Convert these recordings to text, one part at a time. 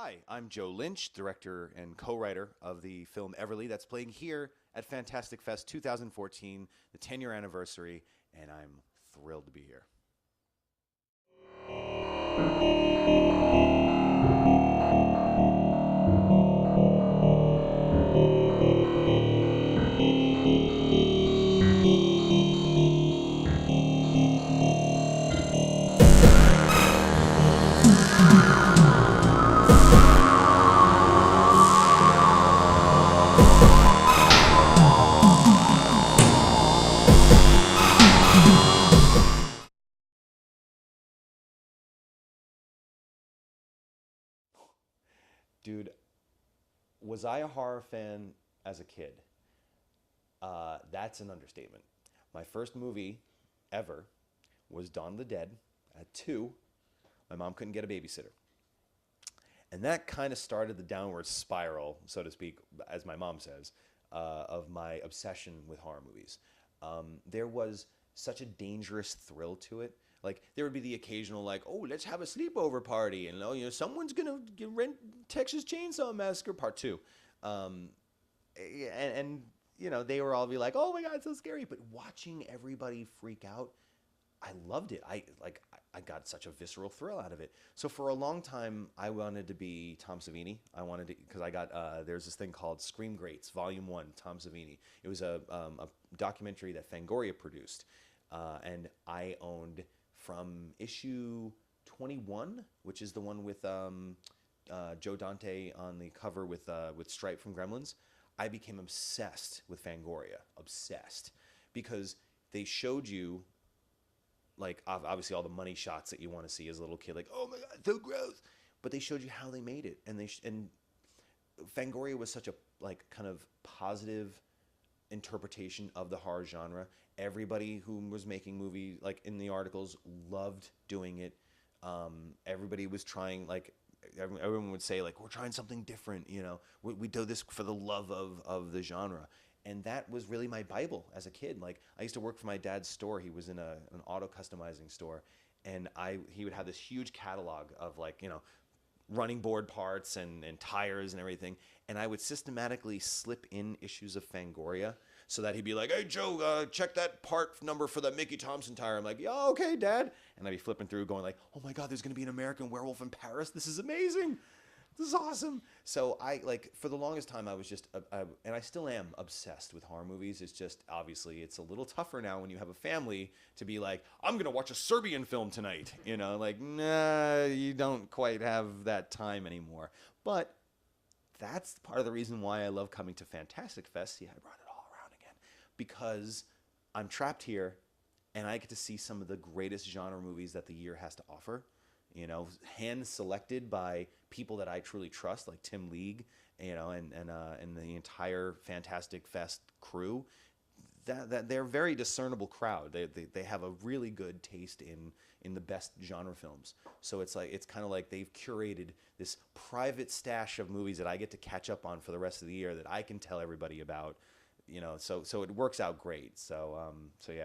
Hi, I'm Joe Lynch, director and co-writer of the film Everly that's playing here at Fantastic Fest 2014, the 10-year anniversary, and I'm thrilled to be here. Dude, was I a horror fan as a kid? That's an understatement. My first movie ever was Dawn of the Dead at 2. My mom couldn't get a babysitter. And that kind of started the downward spiral, so to speak, as my mom says, of my obsession with horror movies. There was such a dangerous thrill to it. Like there would be the occasional like, oh, let's have a sleepover party, and someone's gonna rent Texas Chainsaw Massacre Part Two, and they were all be like, oh my god, it's so scary. But watching everybody freak out, I loved it. I got such a visceral thrill out of it. So for a long time, I wanted to be Tom Savini. I wanted to because I got there's this thing called Scream Greats Volume One, Tom Savini. It was a documentary that Fangoria produced, and I owned from issue 21, which is the one with Joe Dante on the cover with Stripe from Gremlins. I became obsessed with Fangoria, obsessed, because they showed you like obviously all the money shots that you want to see as a little kid, like oh my god, so gross. But they showed you how they made it, and and Fangoria was such a like kind of positive interpretation of the horror genre. Everybody who was making movies, like in the articles, loved doing it. Everybody was trying, like everyone would say, like we're trying something different. We do this for the love of the genre. And that was really my Bible as a kid. Like I used to work for my dad's store. He was in an auto customizing store, and he would have this huge catalog of like running board parts and tires and everything. And I would systematically slip in issues of Fangoria so that he'd be like, hey, Joe, check that part number for that Mickey Thompson tire. I'm like, yeah, okay, Dad. And I'd be flipping through going like, oh my God, there's going to be an American Werewolf in Paris. This is amazing. This is awesome. So I like for the longest time I was just and I still am obsessed with horror movies. It's just obviously it's a little tougher now when you have a family to be like I'm gonna watch a Serbian film tonight. Like nah, you don't quite have that time anymore. But that's part of the reason why I love coming to Fantastic Fest. See, I brought it all around again because I'm trapped here and I get to see some of the greatest genre movies that the year has to offer. Hand selected by people that I truly trust, like Tim League, and the entire Fantastic Fest crew. That they're a very discernible crowd. They have a really good taste in the best genre films. So it's kind of like they've curated this private stash of movies that I get to catch up on for the rest of the year that I can tell everybody about. So it works out great. So yeah.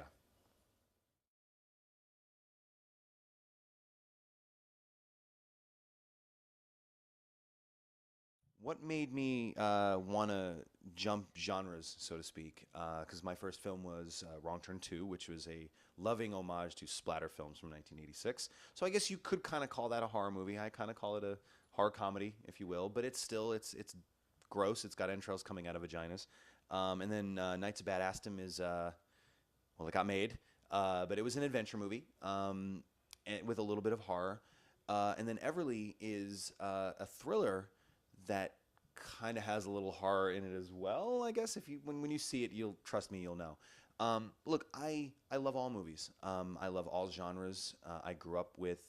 What made me want to jump genres, so to speak? Because my first film was Wrong Turn 2, which was a loving homage to splatter films from 1986. So I guess you could kind of call that a horror movie. I kind of call it a horror comedy, if you will. But it's gross. It's got entrails coming out of vaginas. And then Knights of Bad Aston is well, it got made, but it was an adventure movie and with a little bit of horror. And then Everly is a thriller that kind of has a little horror in it as well. I guess if you when you see it, you'll trust me, you'll know. Look, I love all movies. I love all genres. I grew up with,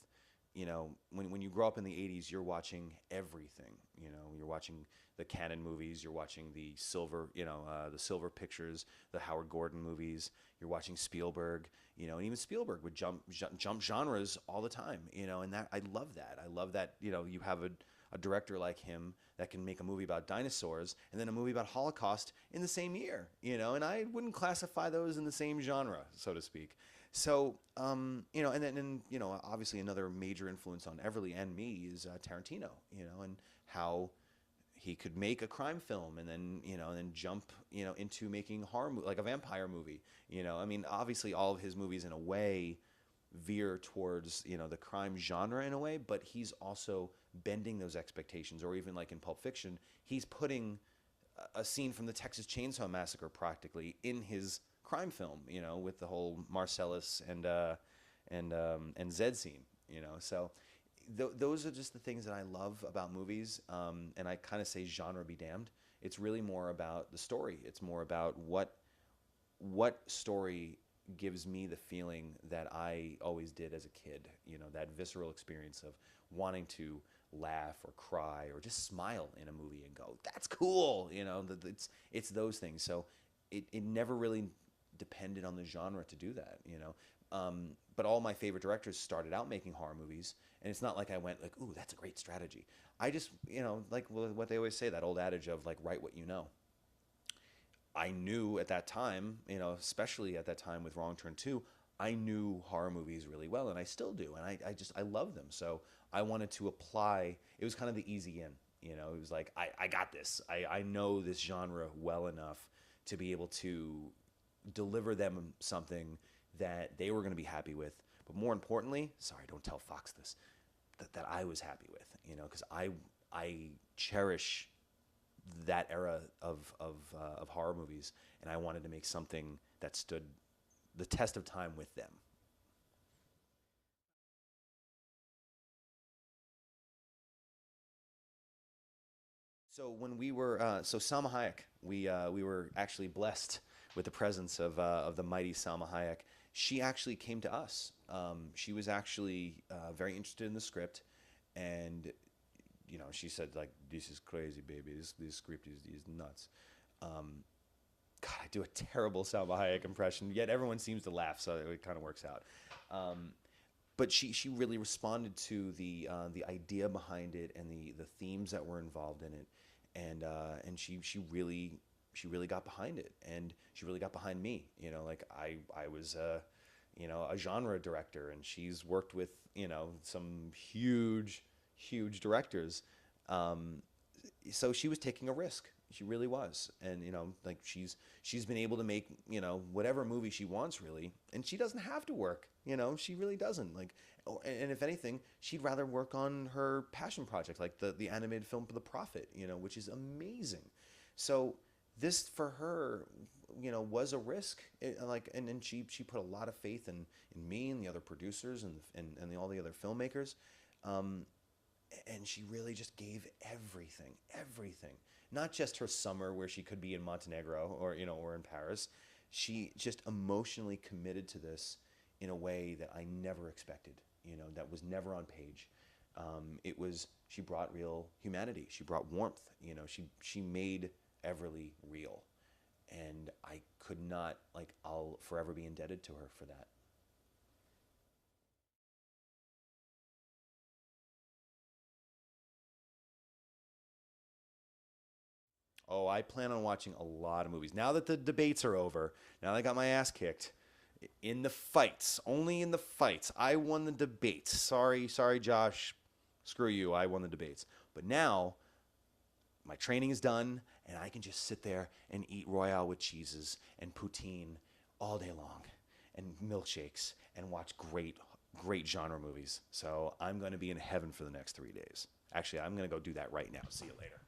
when you grow up in the '80s, you're watching everything. You're watching the Cannon movies. You're watching the Silver Pictures, the Howard Gordon movies. You're watching Spielberg. And even Spielberg would jump genres all the time. And that I love that. I love that. You have a director like him that can make a movie about dinosaurs and then a movie about Holocaust in the same year, and I wouldn't classify those in the same genre, so to speak. So, and then, obviously another major influence on Everly and me is Tarantino, and how he could make a crime film and then, and then jump, into making like a vampire movie. I mean, obviously all of his movies in a way veer towards, the crime genre in a way, but he's also bending those expectations. Or even like in Pulp Fiction, he's putting a scene from the Texas Chainsaw Massacre practically in his crime film, with the whole Marcellus and Zed scene, So those are just the things that I love about movies, and I kind of say genre be damned. It's really more about the story. It's more about what story gives me the feeling that I always did as a kid. That visceral experience of wanting to laugh or cry or just smile in a movie and go, "That's cool." It's those things. So it never really depended on the genre to do that. But all my favorite directors started out making horror movies, and it's not like I went like, "Ooh, that's a great strategy." I just, like what they always say, that old adage of like, write what you know. I knew at that time, especially at that time with Wrong Turn 2, I knew horror movies really well, and I still do, and I love them. So I wanted to apply. It was kind of the easy in. It was like I got this. I know this genre well enough to be able to deliver them something that they were going to be happy with. But more importantly, sorry, don't tell Fox this, that I was happy with, because I cherish that era of horror movies, and I wanted to make something that stood the test of time with them. So when we were so Salma Hayek, we were actually blessed with the presence of the mighty Salma Hayek. She actually came to us. She was actually very interested in the script, and she said like, "This is crazy, baby. This script is nuts." Um, God, I do a terrible Salma Hayek impression, yet everyone seems to laugh, so it kind of works out. Um, but she really responded to the idea behind it and the themes that were involved in it, and she really got behind it, and she really got behind me. Like I was a genre director, and she's worked with some huge directors. Um, so she was taking a risk. She really was, and like she's been able to make whatever movie she wants really, and she doesn't have to work. She really doesn't like. And if anything, she'd rather work on her passion project, like the animated film for The Prophet, which is amazing. So this for her, was a risk. Like, and she put a lot of faith in me and the other producers and all the other filmmakers. Um, and she really just gave everything. Not just her summer where she could be in Montenegro or in Paris. She just emotionally committed to this in a way that I never expected. That was never on page. It was She brought real humanity. She brought warmth. She made Everly real, and I could not like I'll forever be indebted to her for that. Oh, I plan on watching a lot of movies. Now that the debates are over, now that I got my ass kicked in the fights, only in the fights. I won the debates. Sorry, Josh. Screw you. I won the debates. But now my training is done, and I can just sit there and eat Royale with cheeses and poutine all day long and milkshakes and watch great genre movies. So I'm going to be in heaven for the next 3 days. Actually, I'm going to go do that right now. See you later.